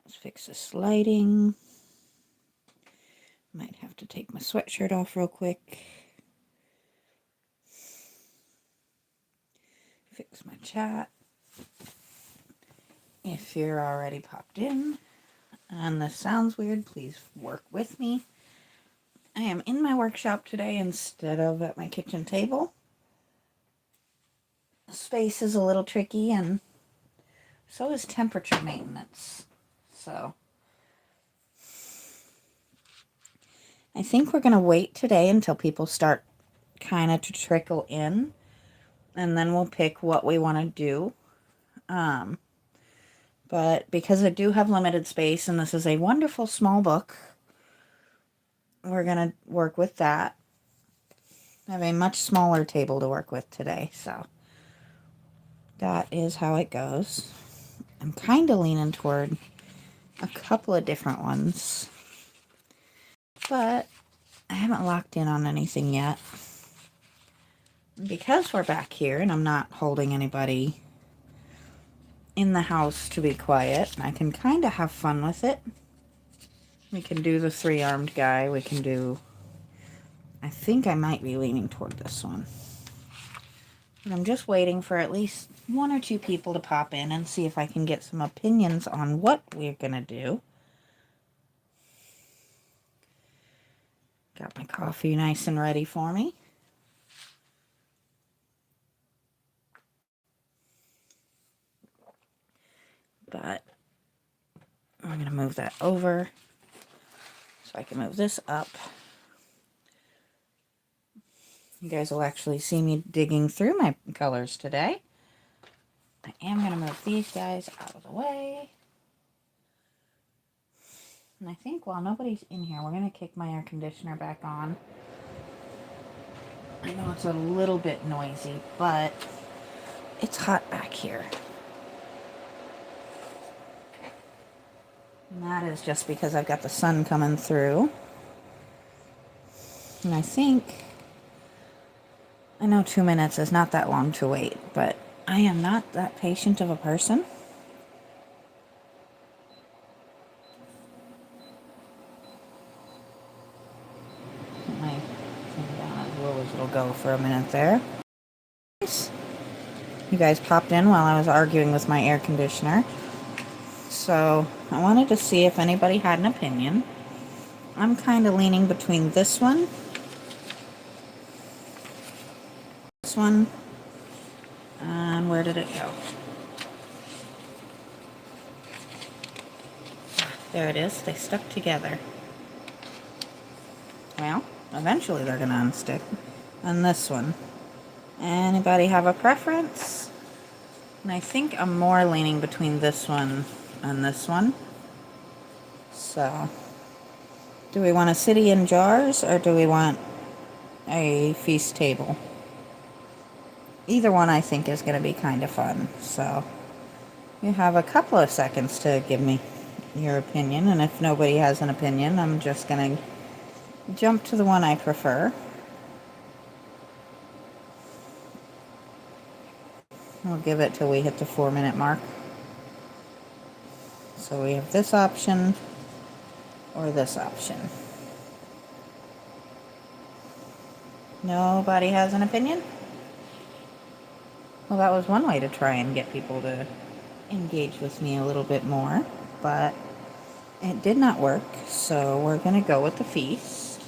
Let's fix this lighting. Might have to take my sweatshirt off real quick. Fix my chat. If you're already popped in and this sounds weird, please work with me. I am in my workshop today instead of at my kitchen table. Space is a little tricky, and so is temperature maintenance. So I think we're going to wait today until people start kind of to trickle in, and then we'll pick what we want to do. But because I do have limited space, and this is a wonderful small book, we're going to work with that. I have a much smaller table to work with today, so that is how it goes. I'm kind of leaning toward a couple of different ones, but I haven't locked in on anything yet. Because we're back here and I'm not holding anybody in the house to be quiet, I can kind of have fun with it. We can do the three-armed guy. We can do... I think I might be leaning toward this one. But I'm just waiting for at least one or two people to pop in and see if I can get some opinions on what we're going to do. Got my coffee nice and ready for me. But I'm going to move that over so I can move this up. You guys will actually see me digging through my colors today. I am going to move these guys out of the way. And I think while nobody's in here, we're going to kick my air conditioner back on. I know it's a little bit noisy, but it's hot back here. And that is just because I've got the sun coming through. And I know 2 minutes is not that long to wait, but I am not that patient of a person. Put my thing down as low as it'll go for a minute there. You guys popped in while I was arguing with my air conditioner. So I wanted to see if anybody had an opinion. I'm kind of leaning between this one, and where did it go? There it is. They stuck together. Well, eventually they're going to unstick. And this one. Anybody have a preference? And I think I'm more leaning between this one and this one. So, do we want a city in jars, or do we want a feast table? Either one I think is going to be kind of fun. So, you have a couple of seconds to give me your opinion. And if nobody has an opinion, I'm just going to jump to the one I prefer. We'll give it till we hit the 4-minute mark. So we have this option or this option. Nobody has an opinion? Well, that was one way to try and get people to engage with me a little bit more, but it did not work, so we're going to go with the feast.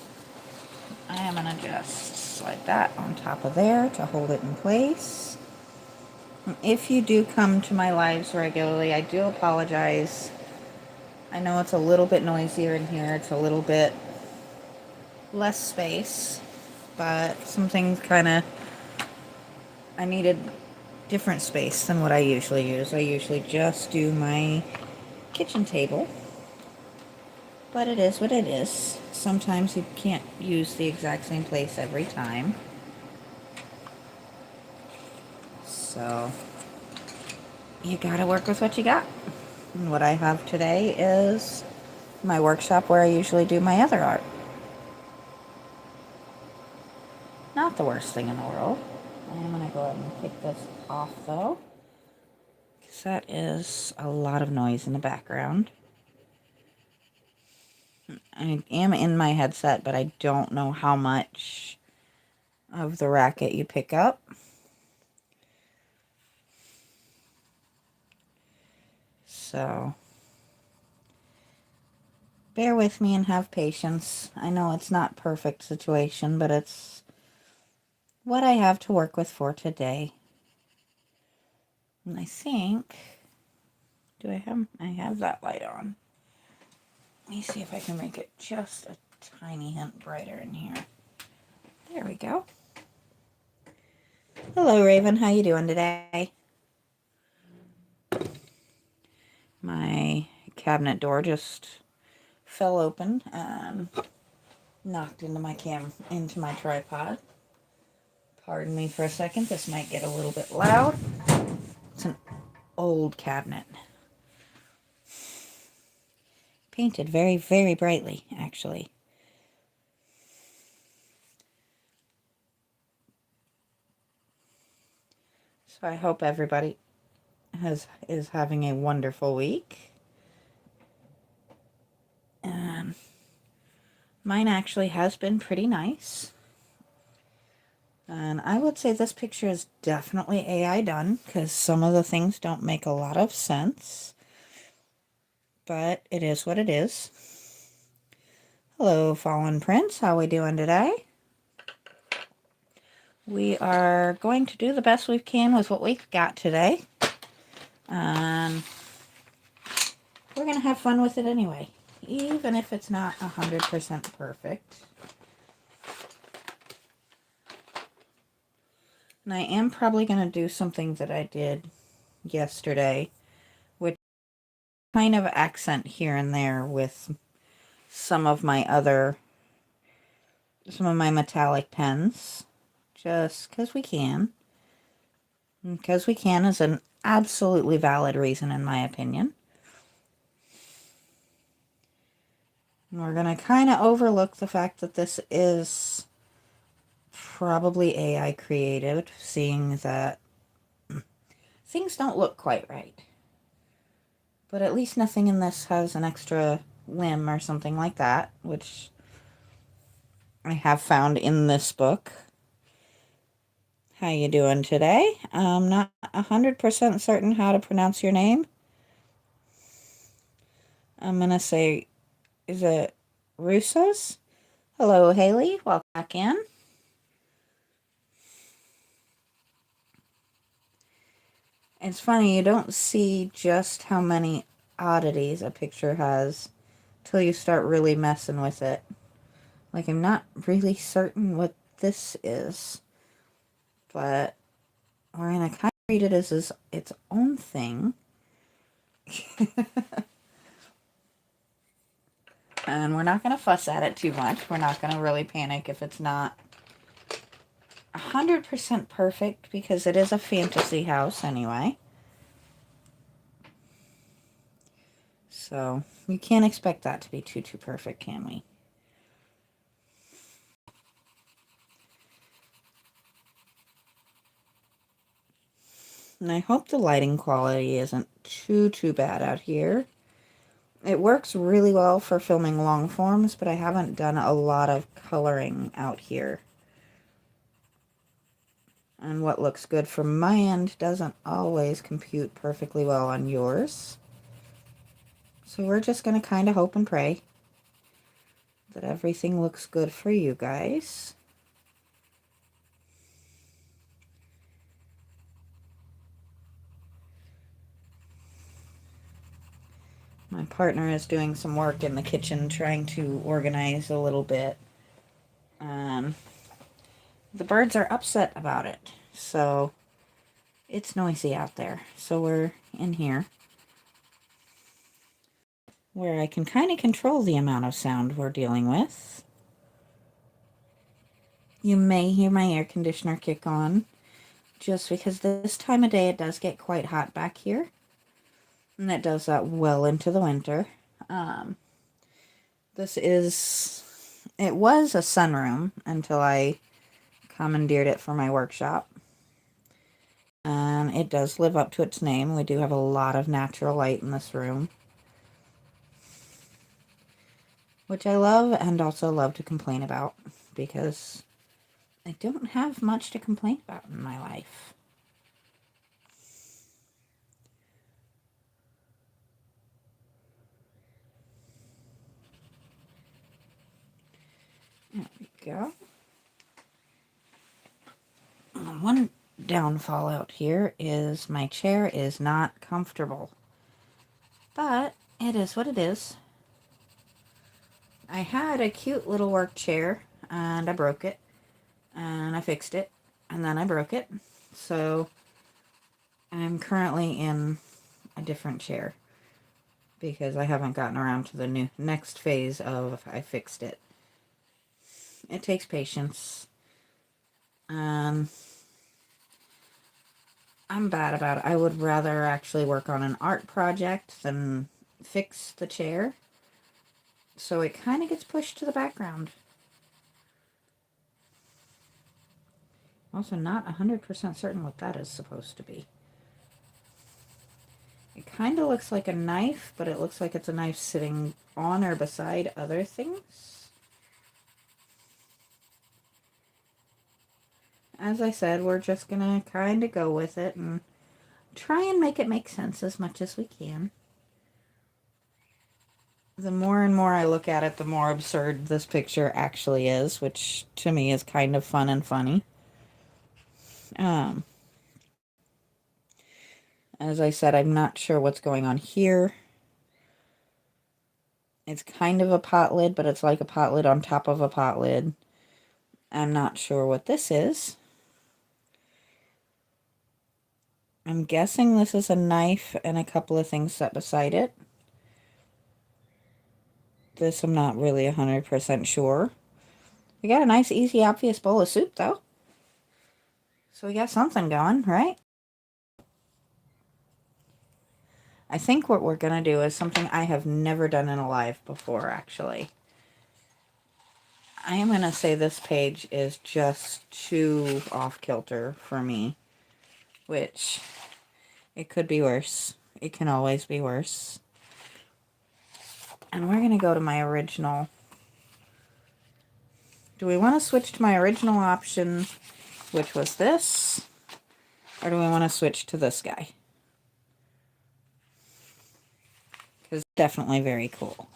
I am going to just slide that on top of there to hold it in place. If you do come to my lives regularly, I do apologize. I know it's a little bit noisier in here. It's a little bit less space, but some things I needed different space than what I usually use. I usually just do my kitchen table, but it is what it is. Sometimes you can't use the exact same place every time. So, you gotta work with what you got. And what I have today is my workshop where I usually do my other art. Not the worst thing in the world. I am gonna go ahead and take this off though, because that is a lot of noise in the background. I am in my headset, but I don't know how much of the racket you pick up. So bear with me and have patience. I know it's not perfect situation, but it's what I have to work with for today. And I think, I have that light on. Let me see if I can make it just a tiny hint brighter in here. There we go. Hello, Raven. How you doing today? My cabinet door just fell open and knocked into my tripod. Pardon me for a second. This might get a little bit loud. It's an old cabinet. Painted very, very brightly, actually. So I hope everybody is having a wonderful week. And mine actually has been pretty nice. And I would say this picture is definitely AI done, because some of the things don't make a lot of sense. But it is what it is. Hello, Fallen Prince. How we doing today? We are going to do the best we can with what we've got today. And we're going to have fun with it anyway, even if it's not 100% perfect. And I am probably going to do something that I did yesterday, which kind of accent here and there with some of my metallic pens, just because we can. Because we can is an absolutely valid reason in my opinion. And we're going to kind of overlook the fact that this is probably AI created, seeing that things don't look quite right. But at least nothing in this has an extra limb or something like that, which I have found in this book. How you doing today? I'm not 100% certain how to pronounce your name. I'm going to say, is it Russos? Hello, Haley. Welcome back in. It's funny, you don't see just how many oddities a picture has till you start really messing with it. Like, I'm not really certain what this is, but we're going to kind of treat it as its own thing. And we're not going to fuss at it too much. We're not going to really panic if it's not 100% perfect, because it is a fantasy house anyway. So, you can't expect that to be too perfect, can we? And I hope the lighting quality isn't too bad out here. It works really well for filming long forms, but I haven't done a lot of coloring out here. And what looks good from my end doesn't always compute perfectly well on yours. So we're just going to kind of hope and pray that everything looks good for you guys. My partner is doing some work in the kitchen trying to organize a little bit. The birds are upset about it, so it's noisy out there. So we're in here where I can kind of control the amount of sound we're dealing with. You may hear my air conditioner kick on, just because this time of day it does get quite hot back here. And it does that well into the winter. It was a sunroom until I commandeered it for my workshop. And it does live up to its name. We do have a lot of natural light in this room. which I love and also love to complain about because I don't have much to complain about in my life. There we go. One downfall out here is my chair is not comfortable, but it is what it is. I had a cute little work chair and I broke it and I fixed it and then I broke it. So I'm currently in a different chair because I haven't gotten around to the next phase of I fixed it. It takes patience. I'm bad about it. I would rather actually work on an art project than fix the chair. So it kind of gets pushed to the background. Also not 100% certain what that is supposed to be. It kind of looks like a knife, but it looks like it's a knife sitting on or beside other things. As I said, we're just gonna kind of go with it and try and make it make sense as much as we can. The more and more I look at it, the more absurd this picture actually is, which to me is kind of fun and funny. As I said, I'm not sure what's going on here. It's kind of a pot lid, but it's like a pot lid on top of a pot lid. I'm not sure what this is. I'm guessing this is a knife and a couple of things set beside it. This I'm not really 100% sure. We got a nice, easy, obvious bowl of soup, though. So we got something going, right? I think what we're going to do is something I have never done in a live before, actually. I am going to say this page is just too off-kilter for me, which it could be worse. It can always be worse. And we're going to go to my original. Do we want to switch to my original option, which was this? Or do we want to switch to this guy? Because it's definitely very cool.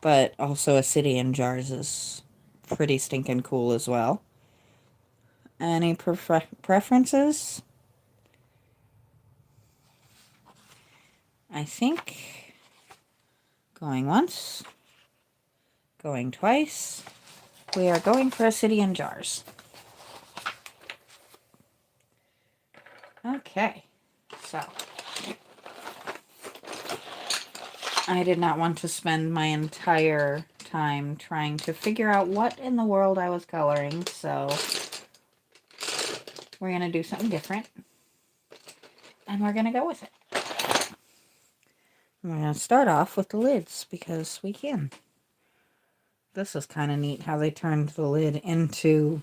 But also a city in jars is pretty stinking cool as well. Any preferences? I think going once, going twice. We are going for a city in jars. Okay, so I did not want to spend my entire time trying to figure out what in the world I was coloring, so we're going to do something different, and we're going to go with it. We're going to start off with the lids, because we can. This is kind of neat how they turned the lid into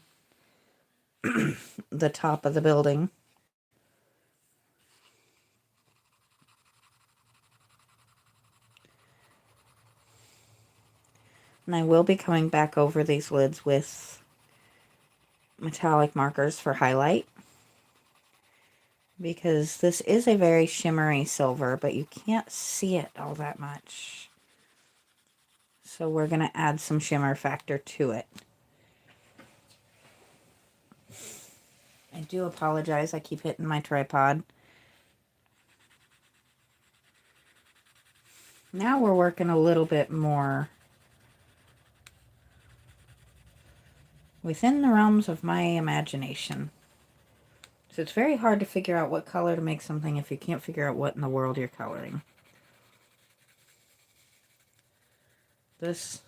the top of the building. And I will be coming back over these lids with metallic markers for highlight, because this is a very shimmery silver, but you can't see it all that much. So we're going to add some shimmer factor to it. I do apologize, I keep hitting my tripod. Now we're working a little bit more within the realms of my imagination. So it's very hard to figure out what color to make something if you can't figure out what in the world you're coloring. This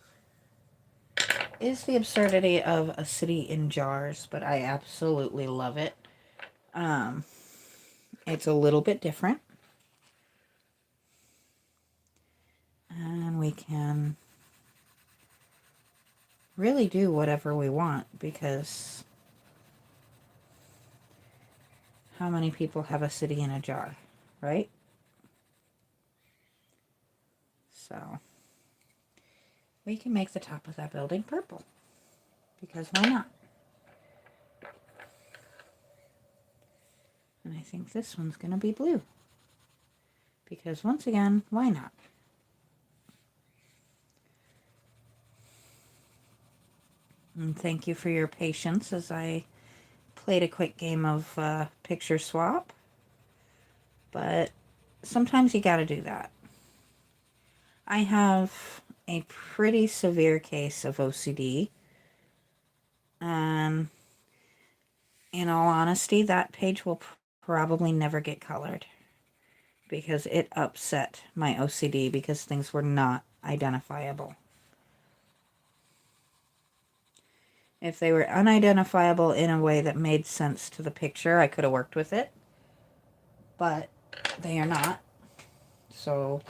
is the absurdity of a city in jars, but I absolutely love it. It's a little bit different. And we can really do whatever we want, because how many people have a city in a jar, right? So we can make the top of that building purple. Because why not? And I think this one's going to be blue. Because once again, why not? And thank you for your patience as I played a quick game of picture swap. But sometimes you got to do that. I have a pretty severe case of OCD. And in all honesty, that page will probably never get colored. Because it upset my OCD because things were not identifiable. If they were unidentifiable in a way that made sense to the picture, I could have worked with it. But they are not. So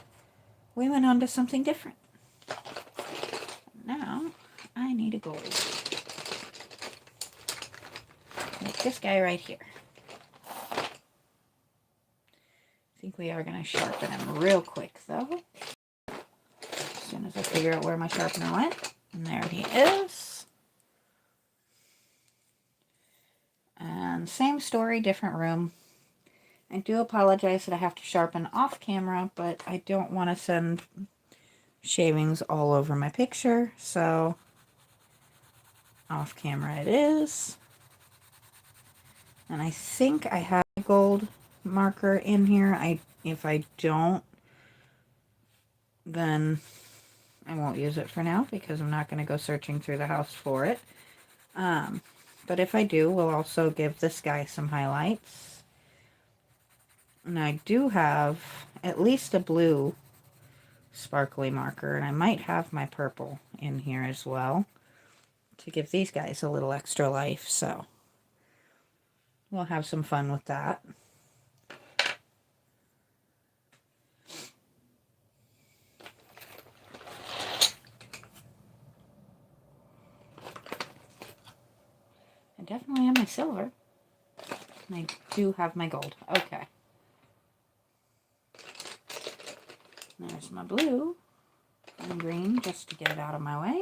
we went on to something different. Now I need a gold. Like this guy right here. I think we are going to sharpen him real quick though. As soon as I figure out where my sharpener went. And there he is. And same story, different room. I do apologize that I have to sharpen off camera, but I don't want to send shavings all over my picture, so off camera it is. And I think I have a gold marker in here. If I don't, then I won't use it for now because I'm not going to go searching through the house for it. But if I do, we'll also give this guy some highlights. And I do have at least a blue sparkly marker, and I might have my purple in here as well to give these guys a little extra life, so we'll have some fun with that. I definitely have my silver, and I do have my gold. Okay. There's my blue and green just to get it out of my way.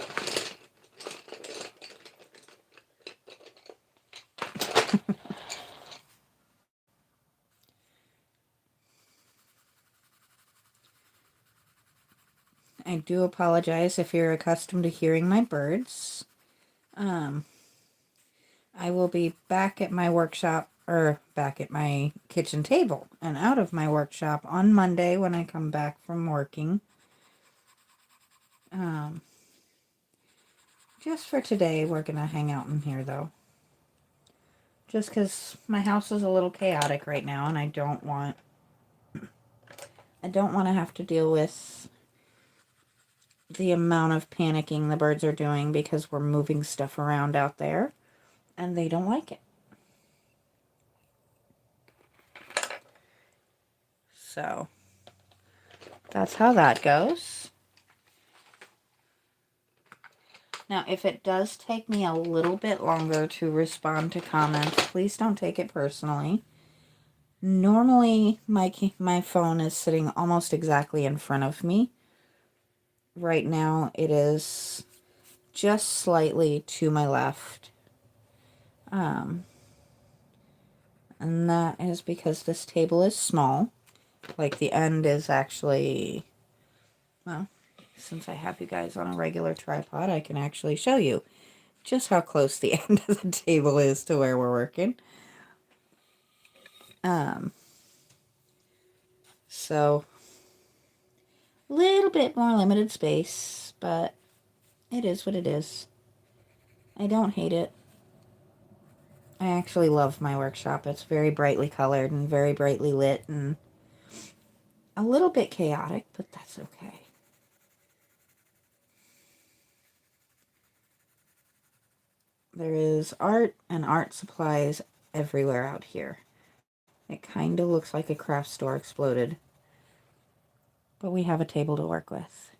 I do apologize if you're accustomed to hearing my birds. I will be back at my workshop, or back at my kitchen table and out of my workshop on Monday when I come back from working. Just for today, we're going to hang out in here, though. Just because my house is a little chaotic right now, and I don't want to have to deal with the amount of panicking the birds are doing because we're moving stuff around out there, and they don't like it. So, that's how that goes. Now, if it does take me a little bit longer to respond to comments, please don't take it personally. Normally, my phone is sitting almost exactly in front of me. Right now, it is just slightly to my left. And that is because this table is small. Like, the end is actually, well, since I have you guys on a regular tripod, I can actually show you just how close the end of the table is to where we're working. So, a little bit more limited space, but it is what it is. I don't hate it. I actually love my workshop. It's very brightly colored and very brightly lit and a little bit chaotic, but that's okay. There is art and art supplies everywhere out here. It kind of looks like a craft store exploded. But we have a table to work with.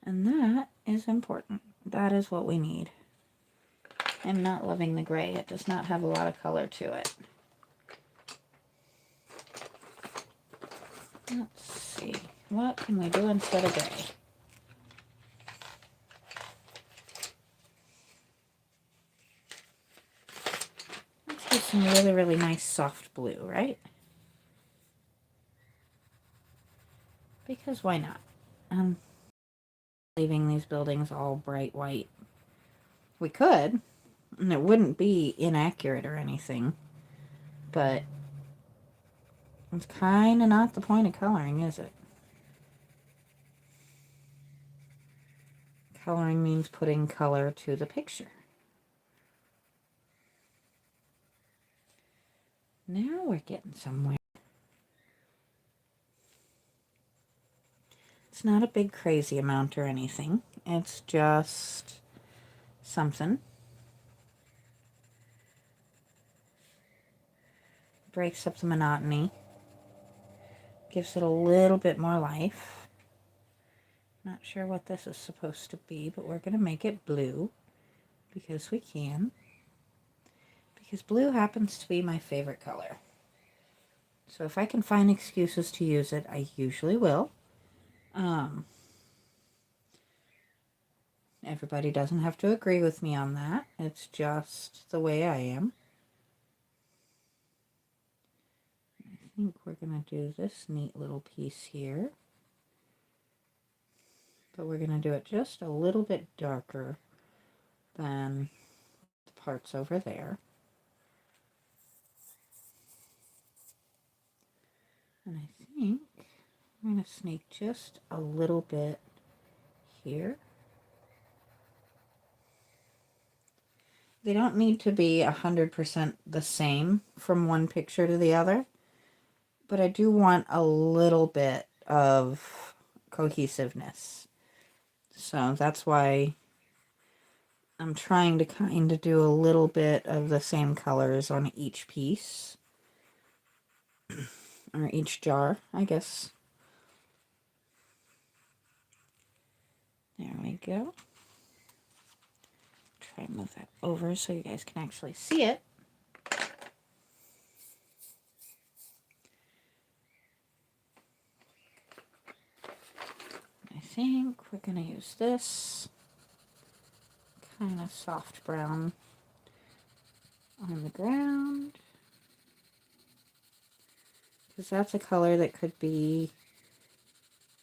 And that is important. That is what we need. I'm not loving the gray. It does not have a lot of color to it. Let's see. What can we do instead of gray? Let's do some really, really nice soft blue, right? Because why not? Leaving these buildings all bright white. We could, and it wouldn't be inaccurate or anything, but it's kind of not the point of coloring, is it? Coloring means putting color to the picture. Now we're getting somewhere. It's not a big crazy amount or anything. It's just something. Breaks up the monotony. Gives it a little bit more life. Not sure what this is supposed to be, but we're going to make it blue because we can. Because blue happens to be my favorite color. So if I can find excuses to use it, I usually will. Everybody doesn't have to agree with me on that. It's just the way I am. I think we're going to do this neat little piece here. But we're going to do it just a little bit darker than the parts over there. And I think I'm going to sneak just a little bit here. They don't need to be 100% the same from one picture to the other, but I do want a little bit of cohesiveness. So that's why I'm trying to kind of do a little bit of the same colors on each piece, or each jar, I guess. There we go. Try and move that over so you guys can actually see it. I think we're going to use this kind of soft brown on the ground, because that's a color that could be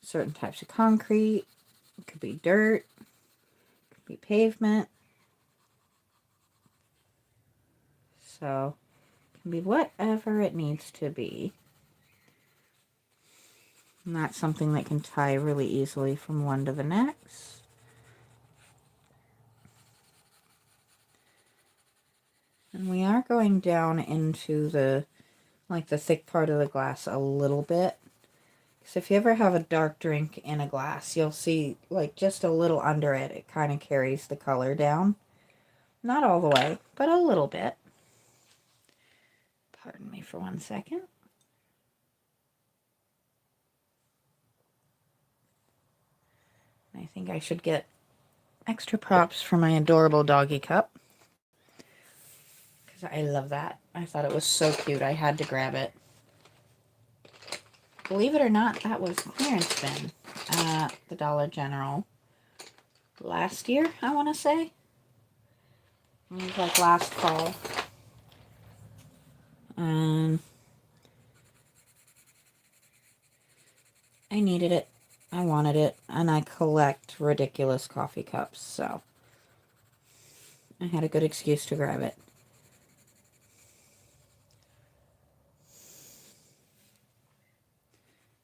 certain types of concrete, it could be dirt, it could be pavement. So it can be whatever it needs to be. And that's something that can tie really easily from one to the next. And we are going down into the thick part of the glass a little bit. Because if you ever have a dark drink in a glass, you'll see like just a little under it, it kind of carries the color down. Not all the way, but a little bit. Pardon me for 1 second. I think I should get extra props for my adorable doggy cup, because I love that. I thought it was so cute. I had to grab it. Believe it or not, that was clearance bin at the Dollar General last year, I want to say. It was like last fall. And I needed it. I wanted it. And I collect ridiculous coffee cups, so I had a good excuse to grab it.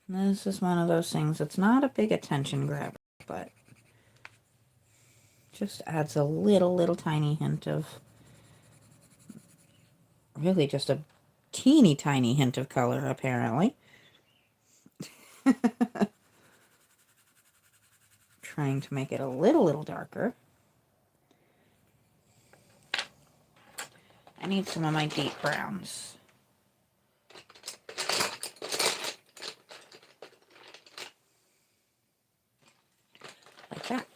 This is one of those things. It's not a big attention grabber, but just adds a little tiny hint of, really just a teeny tiny hint of color, apparently. Trying to make it a little darker. I need some of my deep browns. Like that.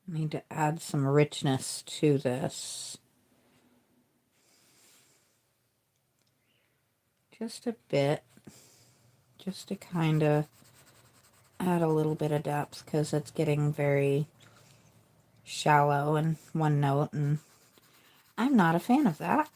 I need to add some richness to this. Just a bit, just to kind of add a little bit of depth, because it's getting very shallow and one note, and I'm not a fan of that.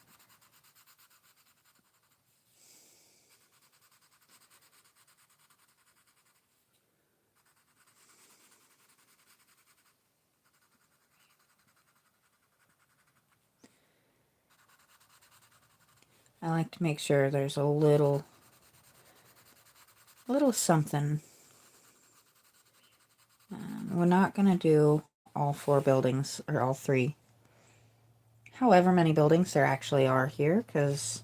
I like to make sure there's a little something. We're not going to do all 4 buildings, or all 3. However many buildings there actually are here, because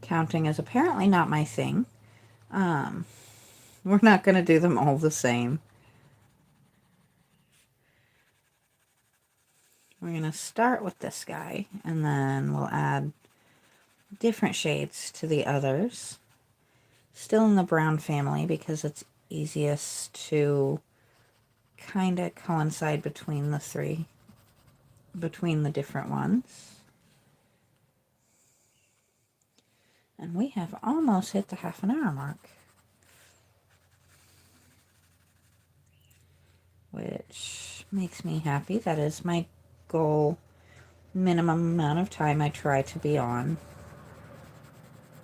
counting is apparently not my thing. We're not going to do them all the same. We're going to start with this guy, and then we'll add different shades to the others. Still in the brown family, because it's easiest to kind of coincide between the 3, between the different ones. And we have almost hit the half-an-hour mark, which makes me happy. That is my goal, minimum amount of time I try to be on,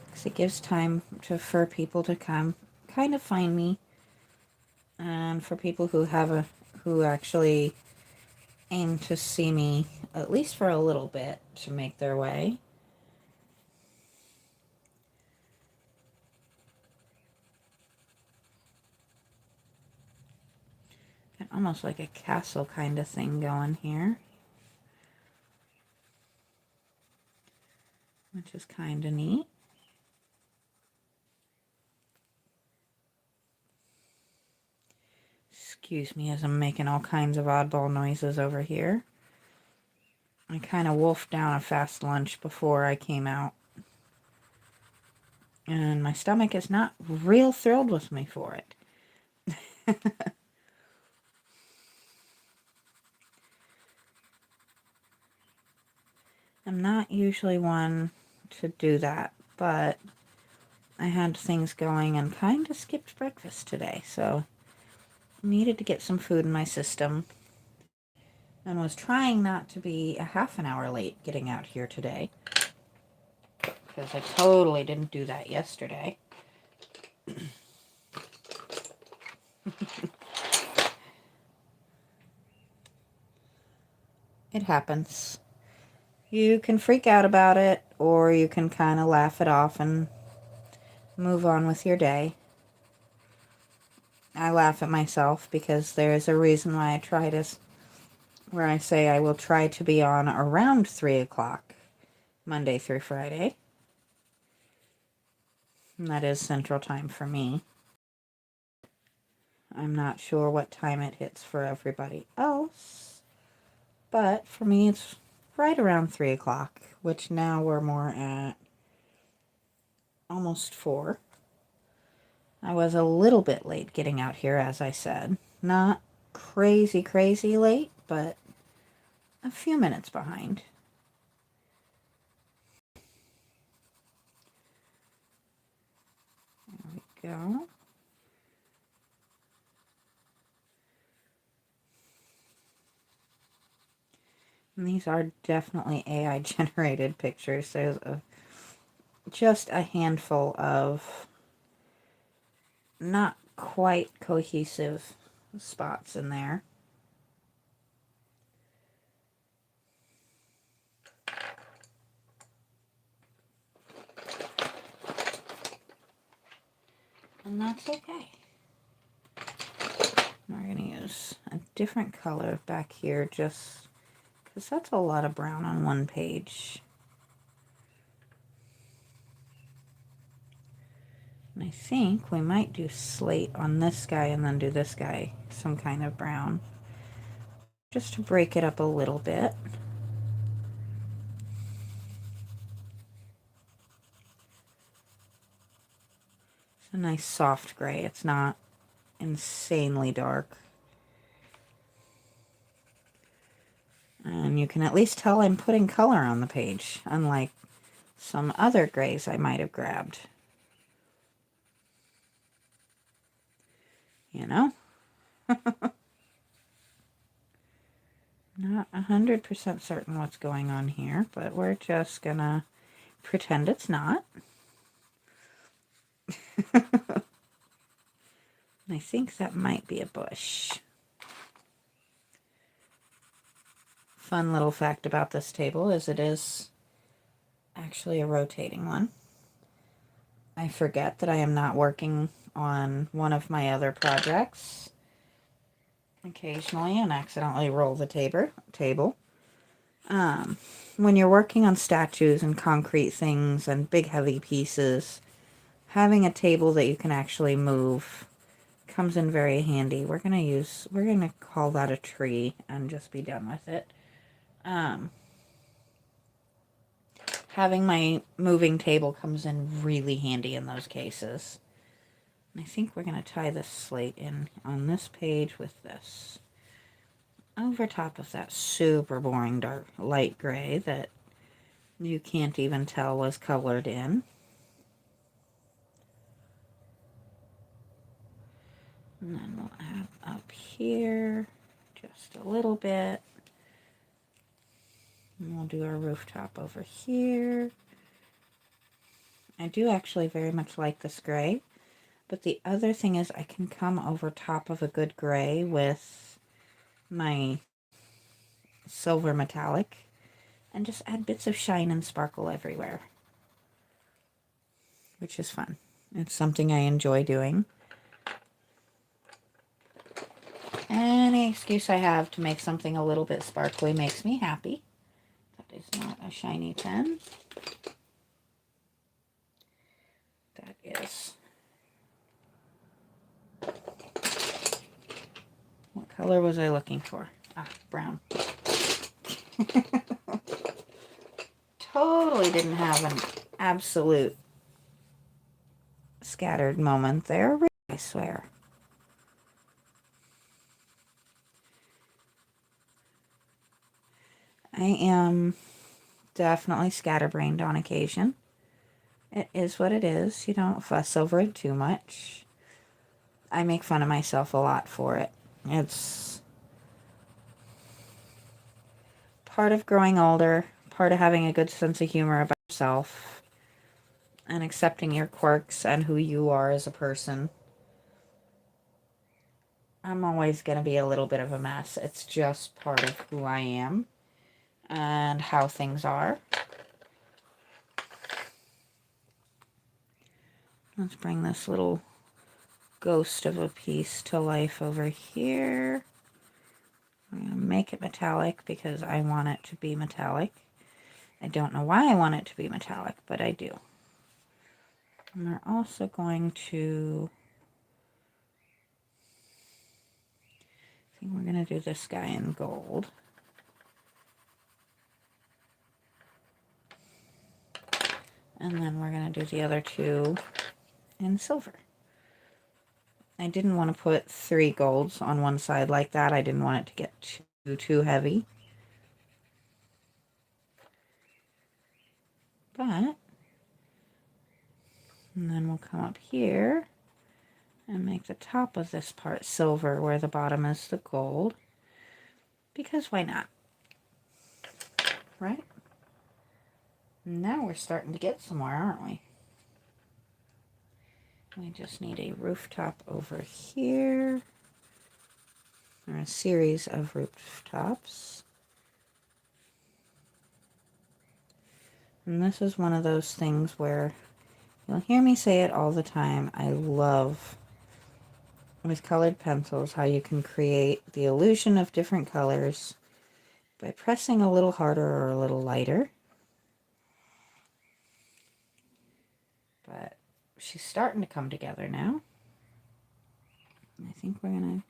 because it gives time for people to come kind of find me, and for people who actually aim to see me at least for a little bit to make their way. Got almost like a castle kind of thing going here, which is kind of neat. Excuse me as I'm making all kinds of oddball noises over here. I kind of wolfed down a fast lunch before I came out, and my stomach is not real thrilled with me for it. I'm not usually one to do that, but I had things going and kind of skipped breakfast today, so needed to get some food in my system, and was trying not to be a half an hour late getting out here today, because I totally didn't do that yesterday. It happens. You can freak out about it, or you can kind of laugh it off and move on with your day. I laugh at myself, because there is a reason why I try to, where I say I will try to be on around 3 o'clock, Monday through Friday. And that is Central Time for me. I'm not sure what time it hits for everybody else, but for me it's right around 3 o'clock, which now we're more at almost 4. I was a little bit late getting out here, as I said. Not crazy late, but a few minutes behind. There we go. And these are definitely AI generated pictures. There's just a handful of not quite cohesive spots in there. And that's okay. We're going to use a different color back here, just because that's a lot of brown on one page. And I think we might do slate on this guy and then do this guy some kind of brown, just to break it up a little bit. It's a nice soft gray. It's not insanely dark. And you can at least tell I'm putting color on the page, unlike some other grays I might have grabbed. you know? Not 100% certain what's going on here, but we're just gonna pretend it's not. I think that might be a bush. Fun little fact about this table is it is actually a rotating one. I forget that I am not working on one of my other projects occasionally and accidentally roll the table. When you're working on statues and concrete things and big heavy pieces, having a table that you can actually move comes in very handy. We're gonna call that a tree and just be done with it. Having my moving table comes in really handy in those cases. And I think we're gonna tie this slate in on this page with this. Over top of that super boring dark light gray that you can't even tell was colored in. And then we'll add up here just a little bit. And we'll do our rooftop over here. I do actually very much like this gray, but the other thing is I can come over top of a good gray with my silver metallic and just add bits of shine and sparkle everywhere, which is fun. It's something I enjoy doing. Any excuse I have to make something a little bit sparkly makes me happy. That is not a shiny pen. That is... What color was I looking for? Ah, brown. Totally didn't have an absolute scattered moment there, I swear. I am definitely scatterbrained on occasion. It is what it is. You don't fuss over it too much. I make fun of myself a lot for it. It's part of growing older, part of having a good sense of humor about yourself, and accepting your quirks and who you are as a person. I'm always going to be a little bit of a mess. It's just part of who I am and how things are. Let's bring this little ghost of a piece to life over here. I'm going to make it metallic because I want it to be metallic. I don't know why I want it to be metallic, but I do. And we're also going to... I think we're going to do this guy in gold. And then we're going to do the other two in silver. I didn't want to put 3 golds on one side like that. I didn't want it to get too heavy. But, and then we'll come up here and make the top of this part silver where the bottom is the gold. Because why not? Right? Now we're starting to get somewhere, aren't we? We just need a rooftop over here. Or a series of rooftops. And this is one of those things where you'll hear me say it all the time. I love, with colored pencils, how you can create the illusion of different colors by pressing a little harder or a little lighter. But she's starting to come together now. I think we're going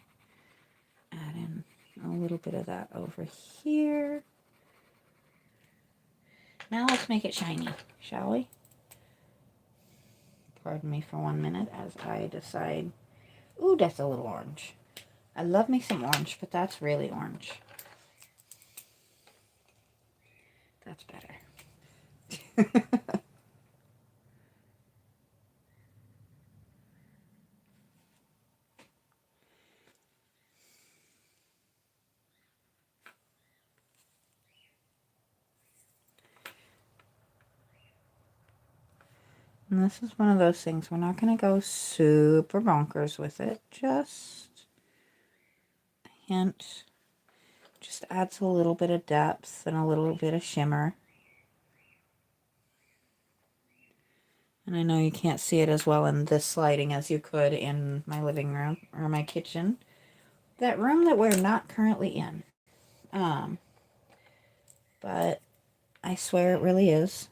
to add in a little bit of that over here. Now let's make it shiny, shall we? Pardon me for 1 minute as I decide. Ooh, that's a little orange. I love me some orange, but that's really orange. That's better. And this is one of those things, we're not going to go super bonkers with it. Just a hint. Just adds a little bit of depth and a little bit of shimmer. And I know you can't see it as well in this lighting as you could in my living room or my kitchen. That room that we're not currently in. But I swear it really is.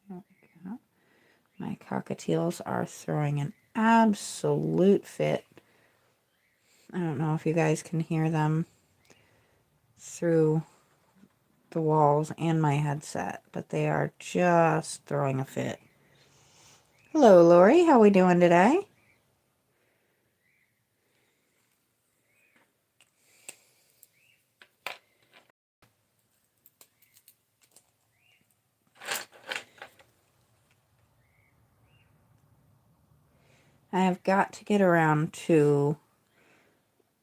There we go. My cockatiels are throwing an absolute fit. I don't know if you guys can hear them through the walls and my headset, but they are just throwing a fit. Hello, Lori. How we doing today? I have got to get around to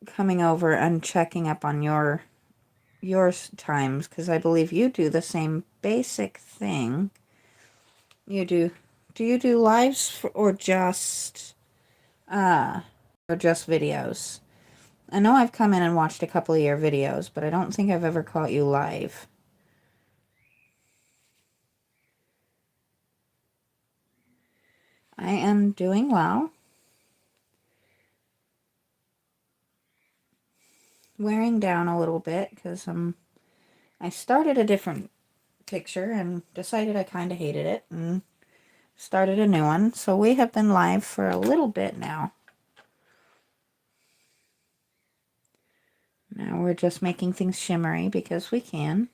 coming over and checking up on your times, because I believe you do the same basic thing. You do you do lives or just videos? I know I've come in and watched a couple of your videos, but I don't think I've ever caught you live. I am doing well. Wearing down a little bit because I started a different picture and decided I kind of hated it and started a new one. So we have been live for a little bit now. Now we're just making things shimmery because we can.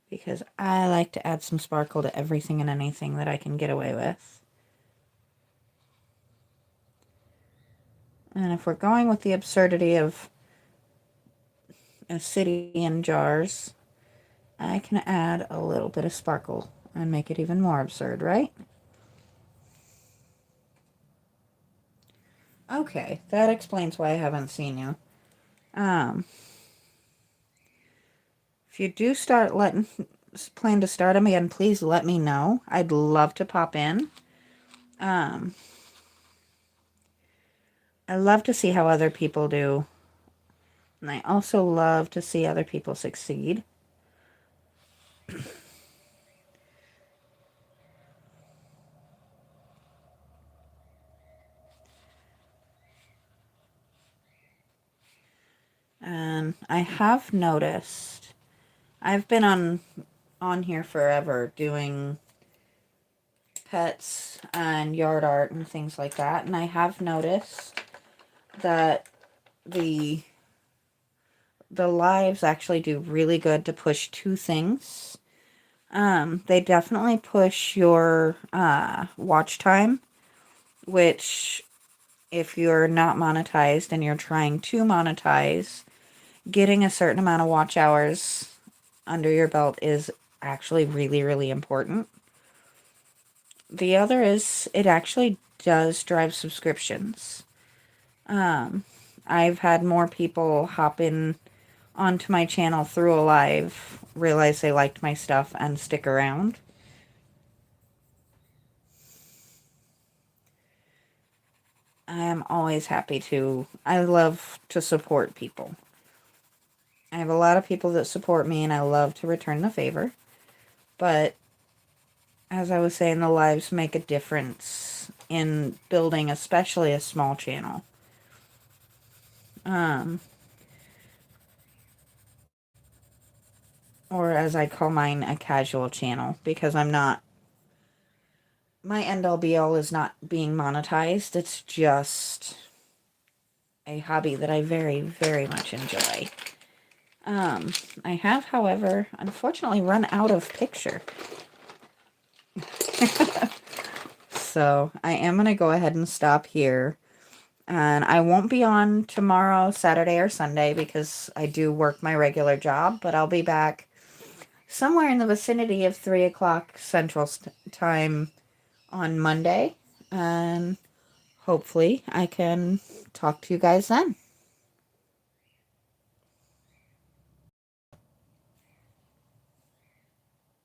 Because I like to add some sparkle to everything and anything that I can get away with. And if we're going with the absurdity of a city in jars, I can add a little bit of sparkle and make it even more absurd, right? Okay, that explains why I haven't seen you. If you do plan to start them again, please let me know. I'd love to pop in. I love to see how other people do. And I also love to see other people succeed. And I have noticed, I've been on here forever doing pets and yard art and things like that, and I have noticed that the lives actually do really good to push two things. They definitely push your watch time, which if you're not monetized and you're trying to monetize, getting a certain amount of watch hours under your belt is actually really, really important. The other is it actually does drive subscriptions. I've had more people hop in onto my channel through a live, realize they liked my stuff, and stick around. I am always happy to. I love to support people. I have a lot of people that support me, and I love to return the favor. But as I was saying, the lives make a difference in building, especially a small channel. Or as I call mine, a casual channel, because I'm not, my end all be all is not being monetized. It's just a hobby that I very, very much enjoy. I have, however, unfortunately run out of picture. So I am going to go ahead and stop here. And I won't be on tomorrow, Saturday, or Sunday because I do work my regular job, but I'll be back somewhere in the vicinity of 3 o'clock Central Time on Monday. and hopefully I can talk to you guys then.